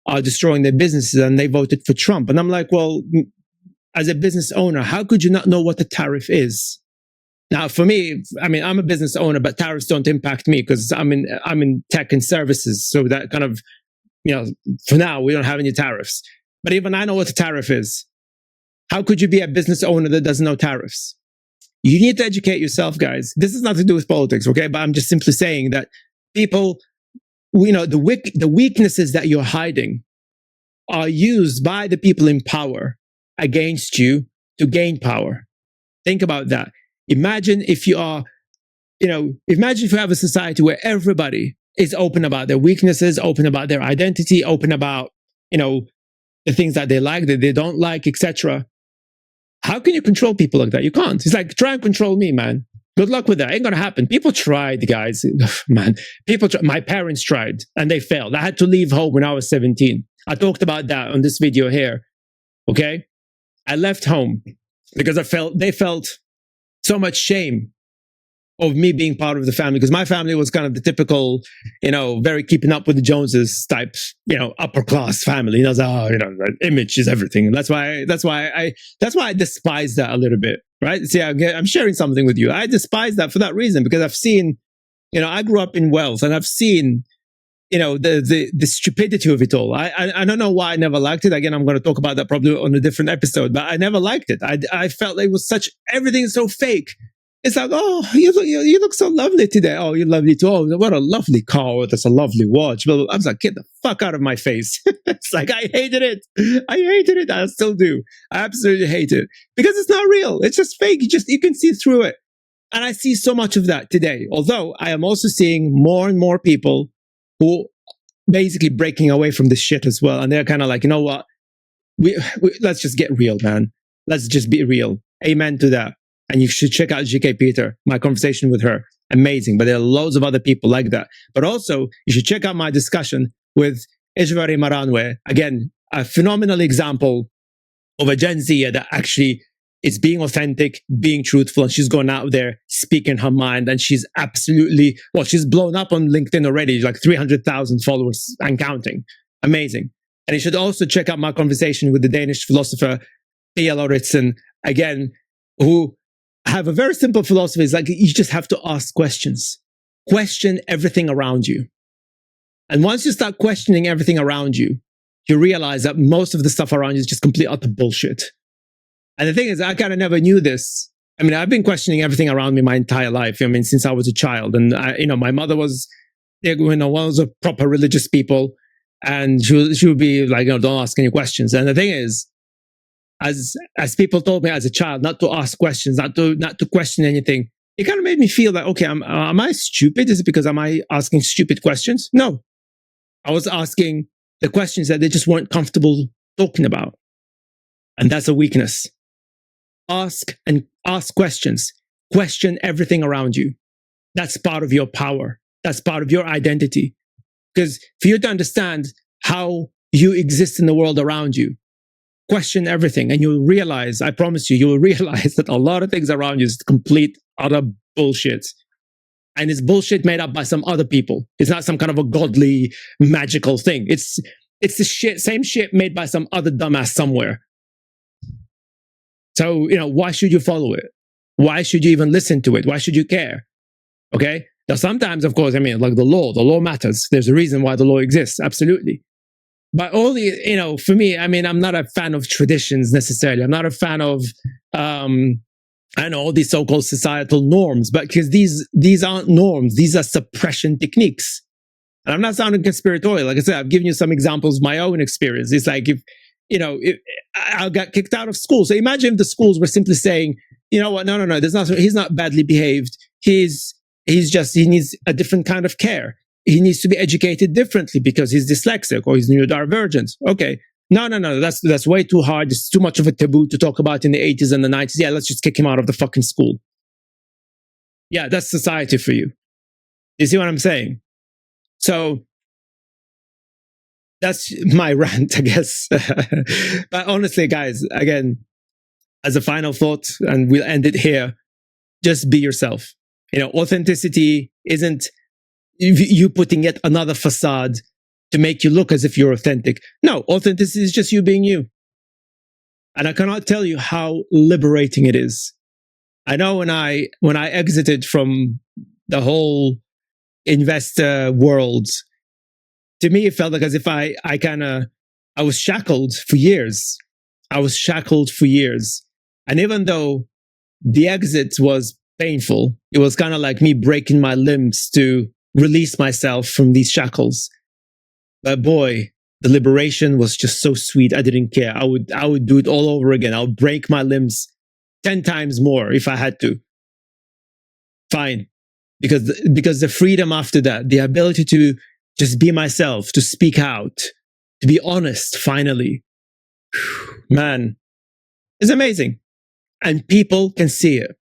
are destroying their businesses, and they voted for Trump. And I'm like, well, as a business owner, how could you not know what the tariff is? Now, for me, I mean, I'm a business owner, but tariffs don't impact me because I'm in tech and services. So that kind of, for now, we don't have any tariffs. But even I know what the tariff is. How could you be a business owner that doesn't know tariffs? You need to educate yourself, guys. This has nothing to do with politics, okay? But I'm just simply saying that people, the weaknesses that you're hiding are used by the people in power against you to gain power. Think about that. Imagine if you are, imagine if you have a society where everybody is open about their weaknesses, open about their identity, open about, the things that they like, that they don't like, etc. How can you control people like that? You can't. It's like, try and control me, man. Good luck with that. Ain't gonna happen. People tried, guys. Man, my parents tried and they failed. I had to leave home when I was 17. I talked about that on this video here. Okay? I left home because they felt so much shame of me being part of the family, because my family was kind of the typical, very keeping up with the Joneses type, upper class family. Image is everything. And that's why I despise that a little bit, right? See, I'm sharing something with you. I despise that for that reason, because I've seen, I grew up in Wales and I've seen, the stupidity of it all. I don't know why I never liked it. Again, I'm going to talk about that probably on a different episode, but I never liked it. I felt like it was everything's so fake. It's like, oh, you look so lovely today. Oh, you're lovely too. Oh, what a lovely car. That's a lovely watch. But I was like, get the fuck out of my face. It's like, I hated it. I still do. I absolutely hate it because it's not real. It's just fake. You can see through it. And I see so much of that today. Although I am also seeing more and more people who basically breaking away from this shit as well. And they're kind of like, you know what? Let's just get real, man. Let's just be real. Amen to that. And you should check out GK Peter, my conversation with her. Amazing. But there are loads of other people like that. But also, you should check out my discussion with Eshvari Maranwe. Again, a phenomenal example of a Gen Z that actually is being authentic, being truthful, and she's gone out there speaking her mind. And she's absolutely, she's blown up on LinkedIn already, like 300,000 followers and counting. Amazing. And you should also check out my conversation with the Danish philosopher P.L. Lauritsen, again, who have a very simple philosophy. It's like, you just have to ask questions. Question everything around you. And once you start questioning everything around you, you realize that most of the stuff around you is just complete utter bullshit. And the thing is, I kind of never knew this. I mean, I've been questioning everything around me my entire life. I mean, since I was a child. And, my mother was, one of the proper religious people. And she would be like, don't ask any questions. And the thing is, as people told me as a child, not to ask questions, not to question anything, it kind of made me feel like, okay, am I stupid? Is it because am I asking stupid questions? No. I was asking the questions that they just weren't comfortable talking about. And that's a weakness. Ask questions. Question everything around you. That's part of your power. That's part of your identity. Because for you to understand how you exist in the world around you, question everything, and you'll realize, I promise you'll realize that a lot of things around you is complete, utter bullshit. And it's bullshit made up by some other people. It's not some kind of a godly, magical thing. It's the same shit made by some other dumbass somewhere. So, why should you follow it? Why should you even listen to it? Why should you care? Okay? Now, sometimes, of course, like the law matters. There's a reason why the law exists. Absolutely. But for me, I'm not a fan of traditions necessarily. I'm not a fan of, I know all these so-called societal norms, but because these aren't norms, these are suppression techniques. And I'm not sounding conspiratorial. Like I said, I've given you some examples of my own experience. It's like if I got kicked out of school. So imagine if the schools were simply saying, you know what, no, he's not badly behaved. He needs a different kind of care. He needs to be educated differently because he's dyslexic or he's neurodivergent. Okay. No, that's way too hard. It's too much of a taboo to talk about in the 80s and the 90s. Yeah, let's just kick him out of the fucking school. Yeah, that's society for you. You see what I'm saying? So that's my rant, I guess. But honestly, guys, again, as a final thought, and we'll end it here, just be yourself. Authenticity isn't you putting yet another facade to make you look as if you're authentic. No, authenticity is just you being you. And I cannot tell you how liberating it is. I know when I exited from the whole investor world, to me, it felt like as if I was shackled for years. I was shackled for years. And even though the exit was painful, it was kind of like me breaking my limbs to release myself from these shackles. But boy, the liberation was just so sweet. I didn't care. I would do it all over again. I would break my limbs 10 times more if I had to. Fine. Because the freedom after that, the ability to just be myself, to speak out, to be honest, finally, man, it's amazing. And people can see it.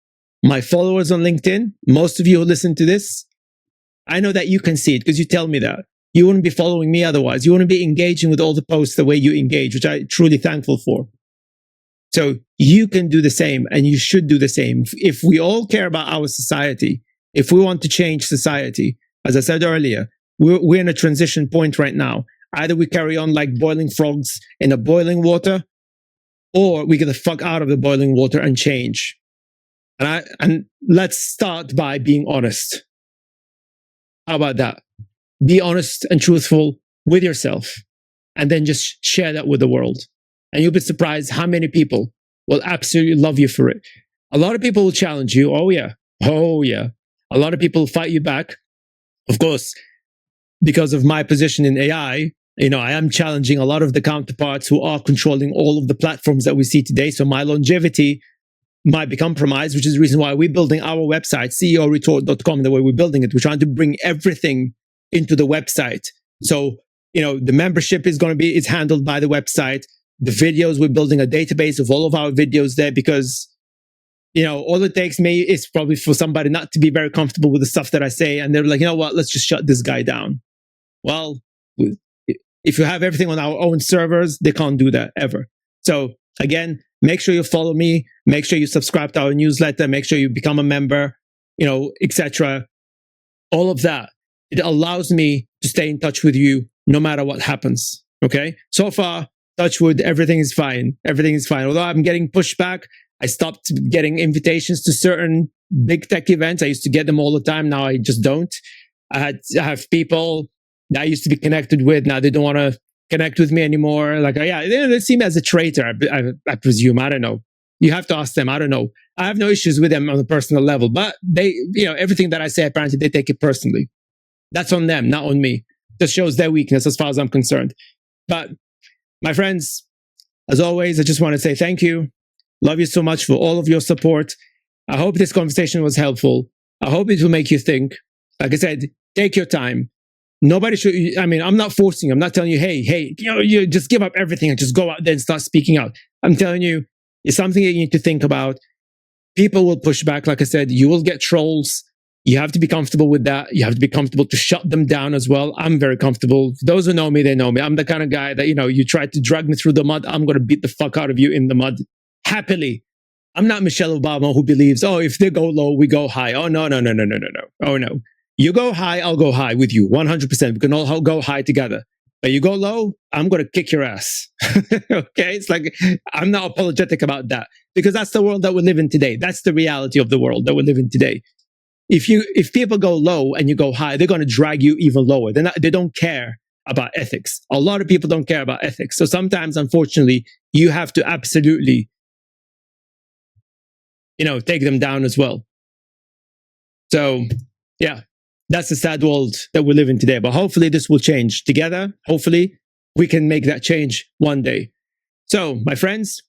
My followers on LinkedIn, most of you who listen to this, I know that you can see it because you tell me that. You wouldn't be following me otherwise. You wouldn't be engaging with all the posts the way you engage, which I'm truly thankful for. So you can do the same and you should do the same. If we all care about our society, if we want to change society, as I said earlier, we're in a transition point right now. Either we carry on like boiling frogs in a boiling water, or we get the fuck out of the boiling water and change. And let's start by being honest. How about that? Be honest and truthful with yourself, and then just share that with the world. And you'll be surprised how many people will absolutely love you for it. A lot of people will challenge you. Oh yeah. A lot of people will fight you back. Of course, because of my position in AI, I am challenging a lot of the counterparts who are controlling all of the platforms that we see today. So my longevity might be compromised, which is the reason why we're building our website, ceoretort.com, the way we're building it. We're trying to bring everything into the website. So, the membership is handled by the website. The videos, we're building a database of all of our videos there because, all it takes me is probably for somebody not to be very comfortable with the stuff that I say. And they're like, you know what, let's just shut this guy down. Well, if you have everything on our own servers, they can't do that ever. So again, make sure you follow me, make sure you subscribe to our newsletter, make sure you become a member, etc. All of that. It allows me to stay in touch with you no matter what happens. Okay. So far, touch wood, everything is fine. Everything is fine. Although I'm getting pushback, I stopped getting invitations to certain big tech events. I used to get them all the time. Now I just don't. I have people that I used to be connected with. Now they don't want to connect with me anymore. Like, they see me as a traitor, I presume. I don't know. You have to ask them. I don't know. I have no issues with them on a personal level, but they, everything that I say, apparently they take it personally. That's on them, not on me. This shows their weakness as far as I'm concerned. But my friends, as always, I just want to say thank you. Love you so much for all of your support. I hope this conversation was helpful. I hope it will make you think. Like I said, take your time. Nobody should, I'm not forcing you. I'm not telling you, hey, you just give up everything and just go out there and start speaking out. I'm telling you, it's something that you need to think about. People will push back. Like I said, you will get trolls. You have to be comfortable with that. You have to be comfortable to shut them down as well. I'm very comfortable. Those who know me, they know me. I'm the kind of guy that, you try to drag me through the mud, I'm going to beat the fuck out of you in the mud. Happily. I'm not Michelle Obama who believes, if they go low, we go high. Oh, no. Oh, no. You go high, I'll go high with you. 100%. We can all go high together. But you go low, I'm going to kick your ass. Okay? It's like, I'm not apologetic about that because that's the world that we live in today. That's the reality of the world that we live in today. If people go low and you go high, they're going to drag you even lower. They don't care about ethics. A lot of people don't care about ethics. So sometimes, unfortunately, you have to absolutely take them down as well. So yeah, that's the sad world that we live in today. But hopefully this will change together. Hopefully we can make that change one day. So my friends,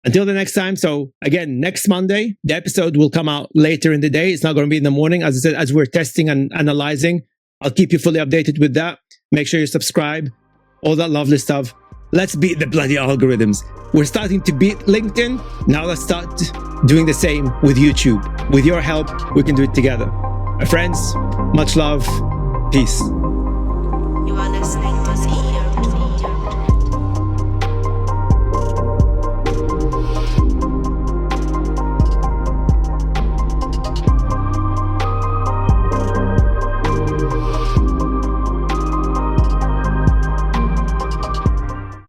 until the next time. So again, next Monday, the episode will come out later in the day. It's not going to be in the morning. As I said, as we're testing and analyzing, I'll keep you fully updated with that. Make sure you subscribe, all that lovely stuff. Let's beat the bloody algorithms. We're starting to beat LinkedIn. Now let's start doing the same with YouTube. With your help, we can do it together. My friends, much love. Peace. You are listening to CEO